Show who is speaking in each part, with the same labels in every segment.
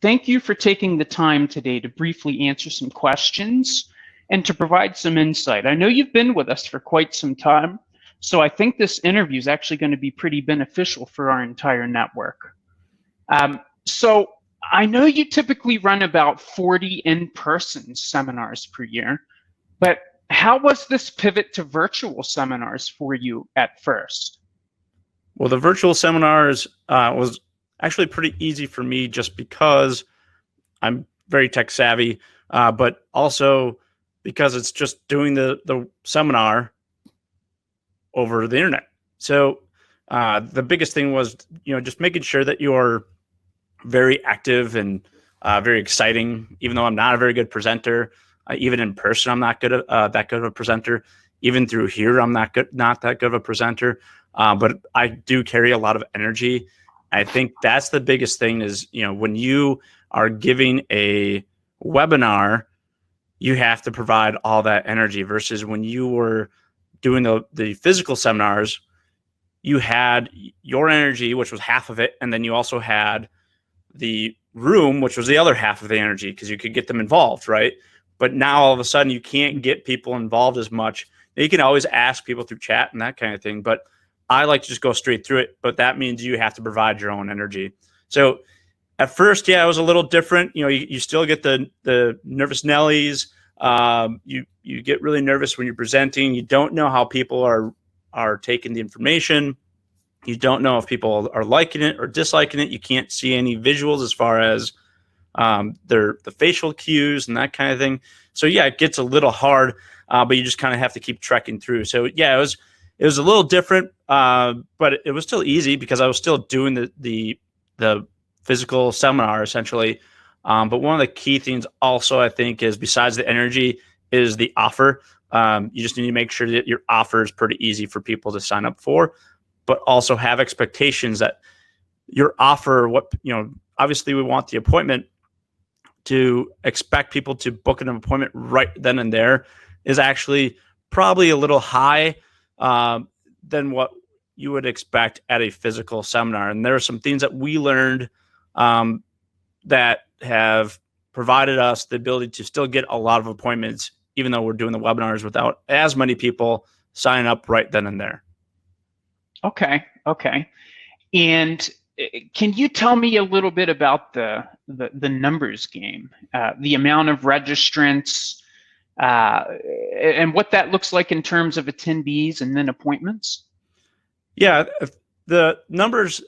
Speaker 1: thank you for taking the time today to briefly answer some questions and to provide some insight. I know you've been with us for quite some time, so I think this interview is actually going to be pretty beneficial for our entire network. So I know you typically run about 40 in-person seminars per year, but how was this pivot to virtual seminars for you at first?
Speaker 2: Well, the virtual seminars was actually pretty easy for me just because I'm very tech savvy, but also because it's just doing the seminar over the internet. So the biggest thing was, just making sure that you're very active and very exciting. Even though I'm not a very good presenter, even in person, I'm not that good of a presenter. Even through here, I'm not that good of a presenter. But I do carry a lot of energy. I think that's the biggest thing is, when you are giving a webinar, you have to provide all that energy versus when you were doing the physical seminars, you had your energy, which was half of it. And then you also had the room, which was the other half of the energy because you could get them involved, right? But now all of a sudden you can't get people involved as much. Now, you can always ask people through chat and that kind of thing, but I like to just go straight through it. But that means you have to provide your own energy. So at first, yeah, it was a little different. You still get the nervous Nellies. You get really nervous when you're presenting. You don't know how people are taking the information. You don't know if people are liking it or disliking it. You can't see any visuals as far as the facial cues and that kind of thing. So yeah, it gets a little hard, but you just kind of have to keep trekking through. So yeah, it was a little different, but it was still easy because I was still doing the physical seminar essentially. But one of the key things also I think is, besides the energy, is the offer. You just need to make sure that your offer is pretty easy for people to sign up for, but also have expectations that your offer, obviously we want the appointment, to expect people to book an appointment right then and there is actually probably a little high than what you would expect at a physical seminar. And there are some things that we learned that have provided us the ability to still get a lot of appointments, even though we're doing the webinars without as many people signing up right then and there.
Speaker 1: Okay. And can you tell me a little bit about the numbers game, the amount of registrants, and what that looks like in terms of attendees and then appointments?
Speaker 2: Yeah, the numbers,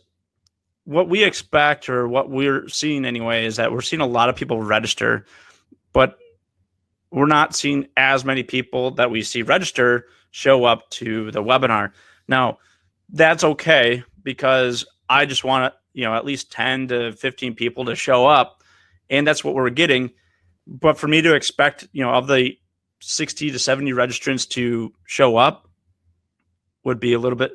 Speaker 2: what we expect, or what we're seeing anyway, is that we're seeing a lot of people register, but we're not seeing as many people that we see register show up to the webinar. Now, that's okay because I just want at least 10 to 15 people to show up, and that's what we're getting. But for me to expect, of the 60 to 70 registrants to show up would be a little bit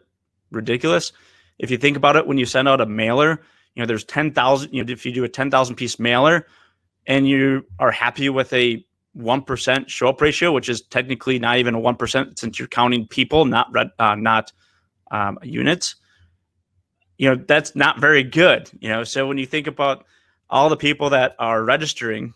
Speaker 2: ridiculous. If you think about it, when you send out a mailer, there's 10,000, if you do a 10,000 piece mailer and you are happy with a 1% show up ratio, which is technically not even a 1% since you're counting people, not units, that's not very good. So when you think about all the people that are registering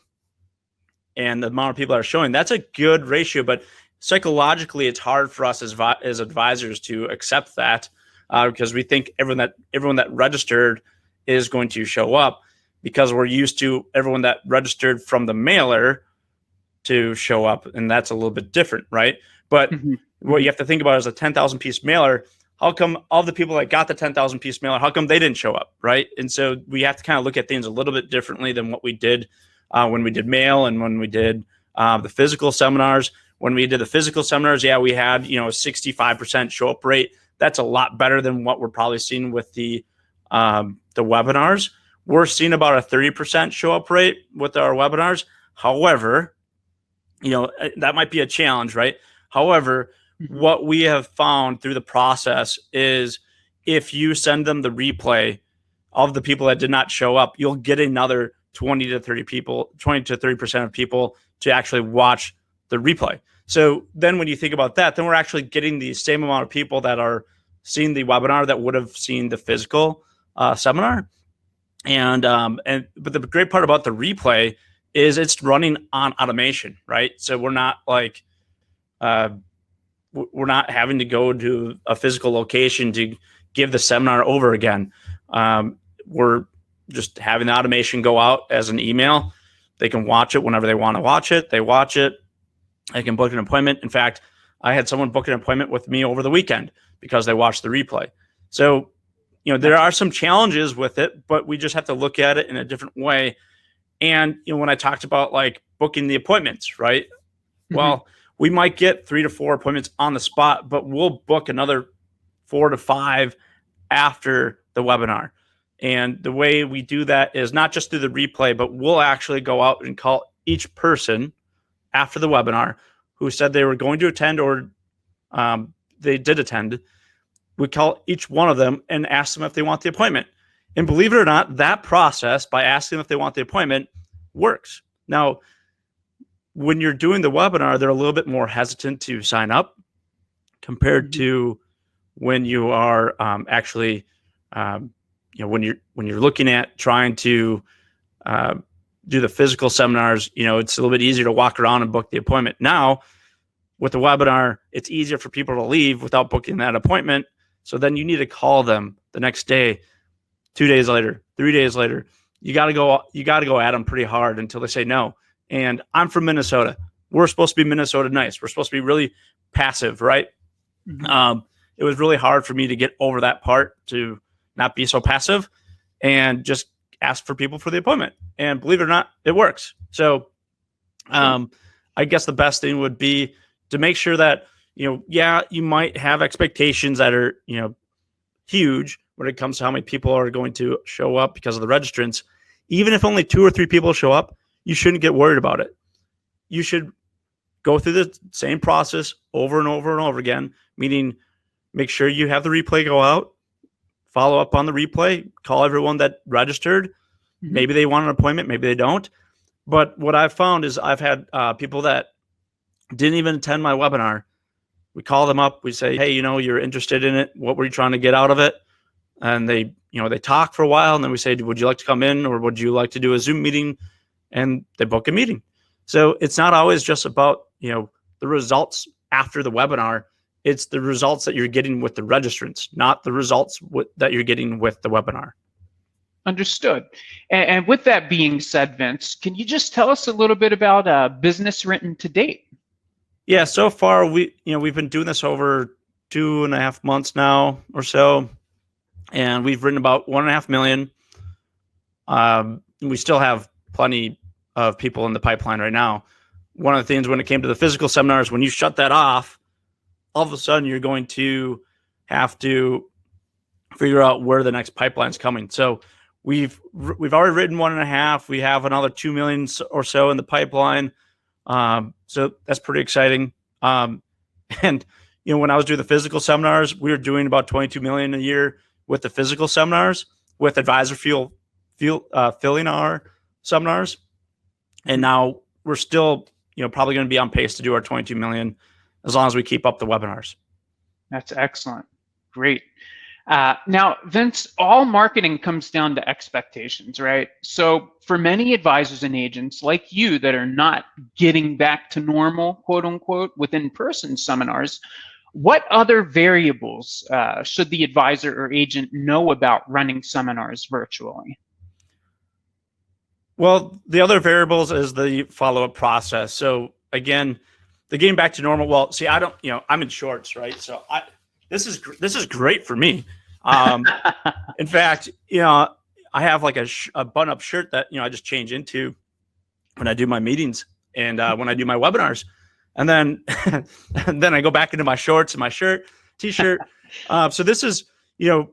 Speaker 2: and the amount of people that are showing, that's a good ratio. But psychologically, it's hard for us as advisors to accept that because we think everyone that registered is going to show up, because we're used to everyone that registered from the mailer to show up, and that's a little bit different, right? But what you have to think about is a 10,000 piece mailer. How come all the people that got the 10,000 piece mailer, how come they didn't show up, right? And so we have to kind of look at things a little bit differently than what we did when we did mail and when we did the physical seminars. When we did the physical seminars, yeah, we had, a 65% show up rate. That's a lot better than what we're probably seeing with the webinars. We're seeing about a 30% show up rate with our webinars. However, that might be a challenge, right? However, what we have found through the process is if you send them the replay of the people that did not show up, you'll get another 20 to 30% of people to actually watch the replay. So then when you think about that, then we're actually getting the same amount of people that are seeing the webinar that would have seen the physical seminar. But the great part about the replay is it's running on automation, right? So we're not like we're not having to go to a physical location to give the seminar over again. We're just having the automation go out as an email. They can watch it whenever they want to watch it. They watch it. They can book an appointment. In fact, I had someone book an appointment with me over the weekend because they watched the replay. So, there are some challenges with it, but we just have to look at it in a different way. And, when I talked about like booking the appointments, right? Mm-hmm. Well, we might get 3 to 4 appointments on the spot, but we'll book another 4 to 5 after the webinar. And the way we do that is not just through the replay, but we'll actually go out and call each person after the webinar who said they were going to attend or they did attend. We call each one of them and ask them if they want the appointment. And believe it or not, that process, by asking them if they want the appointment, works. Now, when you're doing the webinar, they're a little bit more hesitant to sign up compared to when you are actually, when you're looking at trying to do the physical seminars, it's a little bit easier to walk around and book the appointment. Now, with the webinar, it's easier for people to leave without booking that appointment. So then you need to call them the next day, 2 days later, 3 days later. You got to go at them pretty hard until they say no. And I'm from Minnesota. We're supposed to be Minnesota nice. We're supposed to be really passive, right? Mm-hmm. It was really hard for me to get over that part, to not be so passive and just ask for people for the appointment. And believe it or not, it works. So I guess the best thing would be to make sure that, you might have expectations that are, huge when it comes to how many people are going to show up because of the registrants. Even if only 2 or 3 people show up, you shouldn't get worried about it. You should go through the same process over and over and over again, meaning make sure you have the replay go out, follow up on the replay, call everyone that registered. Mm-hmm. Maybe they want an appointment, maybe they don't. But what I've found is I've had people that didn't even attend my webinar. We call them up. We say, hey, you're interested in it. What were you trying to get out of it? And they talk for a while. And then we say, would you like to come in or would you like to do a Zoom meeting? And they book a meeting. So it's not always just about, the results after the webinar. It's the results that you're getting with the registrants, not the results that you're getting with the webinar.
Speaker 1: Understood. And with that being said, Vince, can you just tell us a little bit about business written to date?
Speaker 2: Yeah, so far we've been doing this over 2.5 months now or so, and we've written about 1.5 million. We still have plenty of people in the pipeline right now. One of the things when it came to the physical seminars, when you shut that off, all of a sudden you're going to have to figure out where the next pipeline's coming. So we've already written 1.5. We have another 2 million or so in the pipeline. So that's pretty exciting. And when I was doing the physical seminars, we were doing about 22 million a year with the physical seminars, with advisor filling our seminars. And now we're still, probably going to be on pace to do our 22 million as long as we keep up the webinars.
Speaker 1: That's excellent. Great. Now, Vince, all marketing comes down to expectations, right? So for many advisors and agents like you that are not getting back to normal, quote unquote, with in-person seminars, what other variables should the advisor or agent know about running seminars virtually?
Speaker 2: Well, the other variables is the follow-up process. So again, the getting back to normal. Well, see, I don't, I'm in shorts, right? So this is great for me. In fact, I have like a button-up shirt that, I just change into when I do my meetings and when I do my webinars. And then, and then I go back into my shorts and my shirt, t-shirt. So this is, and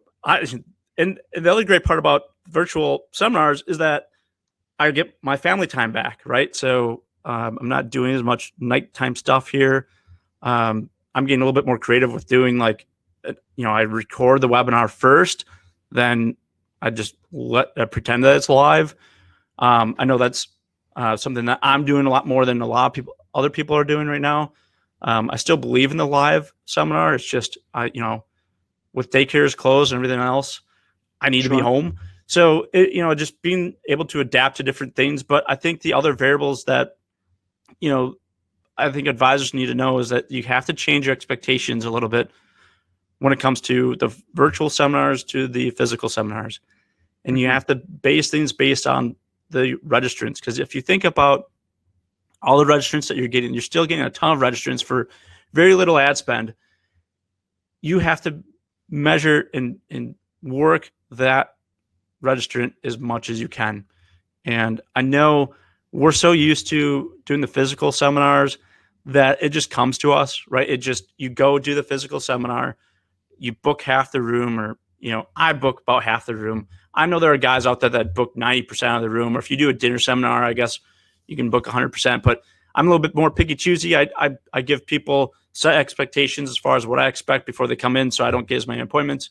Speaker 2: the other great part about virtual seminars is that I get my family time back, right? So I'm not doing as much nighttime stuff here. I'm getting a little bit more creative with doing I record the webinar first, then I just pretend that it's live. I know that's something that I'm doing a lot more than a lot of other people are doing right now. I still believe in the live seminar. It's just, with daycares closed and everything else, I need to be home. So, just being able to adapt to different things. But I think the other variables that, I think advisors need to know is that you have to change your expectations a little bit when it comes to the virtual seminars to the physical seminars. And you have to base things based on the registrants. Because if you think about all the registrants that you're still getting a ton of registrants for very little ad spend. You have to measure and work that registrant as much as you can. And I know we're so used to doing the physical seminars that it just comes to us, right? You go do the physical seminar, you book half the room, or, I book about half the room. I know there are guys out there that book 90% of the room, or if you do a dinner seminar, I guess you can book 100%, but I'm a little bit more picky choosy. I give people set expectations as far as what I expect before they come in, so I don't get as many appointments.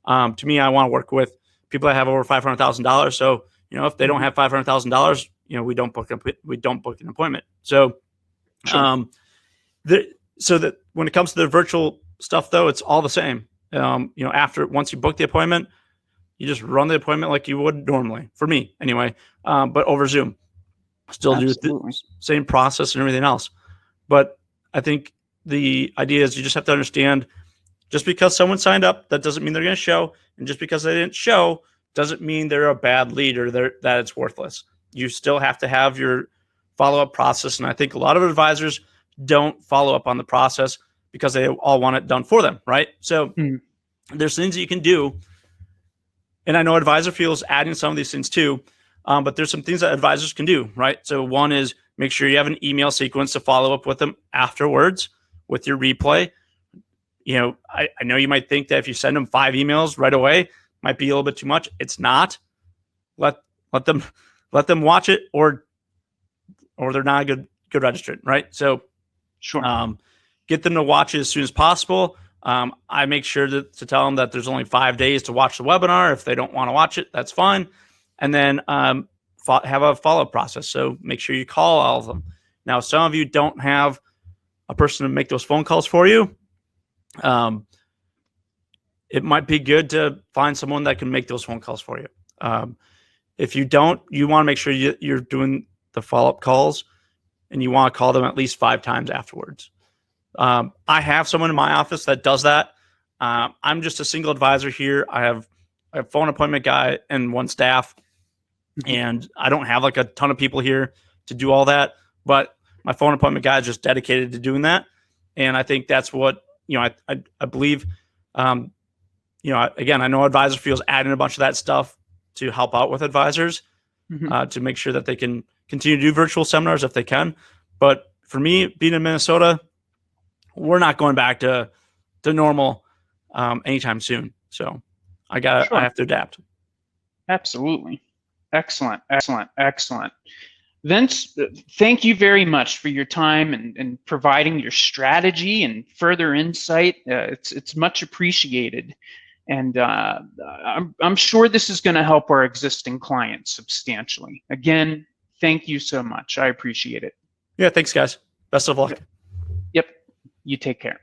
Speaker 2: To me, I want to work with people that have over $500,000. So, if they don't have $500,000, we don't book an appointment. So,
Speaker 1: Sure.
Speaker 2: so that when it comes to the virtual stuff, though, it's all the same. Once you book the appointment, you just run the appointment like you would normally, for me anyway, but over Zoom. Still
Speaker 1: Absolutely.
Speaker 2: do the same process and everything else. But I think the idea is you just have to understand, just because someone signed up, that doesn't mean they're going to show. And just because they didn't show doesn't mean they're a bad lead or that it's worthless. You still have to have your follow-up process. And I think a lot of advisors don't follow up on the process because they all want it done for them, right? So there's things that you can do. And I know Advisor Fuel's adding some of these things too. But there's some things that advisors can do, right? So one is make sure you have an email sequence to follow up with them afterwards with your replay. I know you might think that if you send them 5 emails right away, might be a little bit too much. It's not. Let them watch it, or they're not a good registrant, right? So
Speaker 1: Sure.
Speaker 2: Get them to watch it as soon as possible. I make sure to tell them that there's only 5 days to watch the webinar. If they don't want to watch it, that's fine. And then have a follow-up process. So make sure you call all of them. Now, some of you don't have a person to make those phone calls for you. It might be good to find someone that can make those phone calls for you. If you don't, you want to make sure you're doing the follow-up calls, and you want to call them at least 5 times afterwards. I have someone in my office that does that. I'm just a single advisor here. I have a phone appointment guy and 1 staff. And I don't have like a ton of people here to do all that, but my phone appointment guy is just dedicated to doing that. And I think that's what, I believe, again, I know Advisor Fuel's adding a bunch of that stuff to help out with advisors, to make sure that they can continue to do virtual seminars if they can. But for me, being in Minnesota, we're not going back to normal anytime soon. So I have to adapt.
Speaker 1: Absolutely. Excellent. Vince, thank you very much for your time and providing your strategy and further insight. It's much appreciated. And I'm sure this is going to help our existing clients substantially. Again, thank you so much. I appreciate it.
Speaker 2: Yeah, thanks, guys. Best of luck.
Speaker 1: Yep. You take care.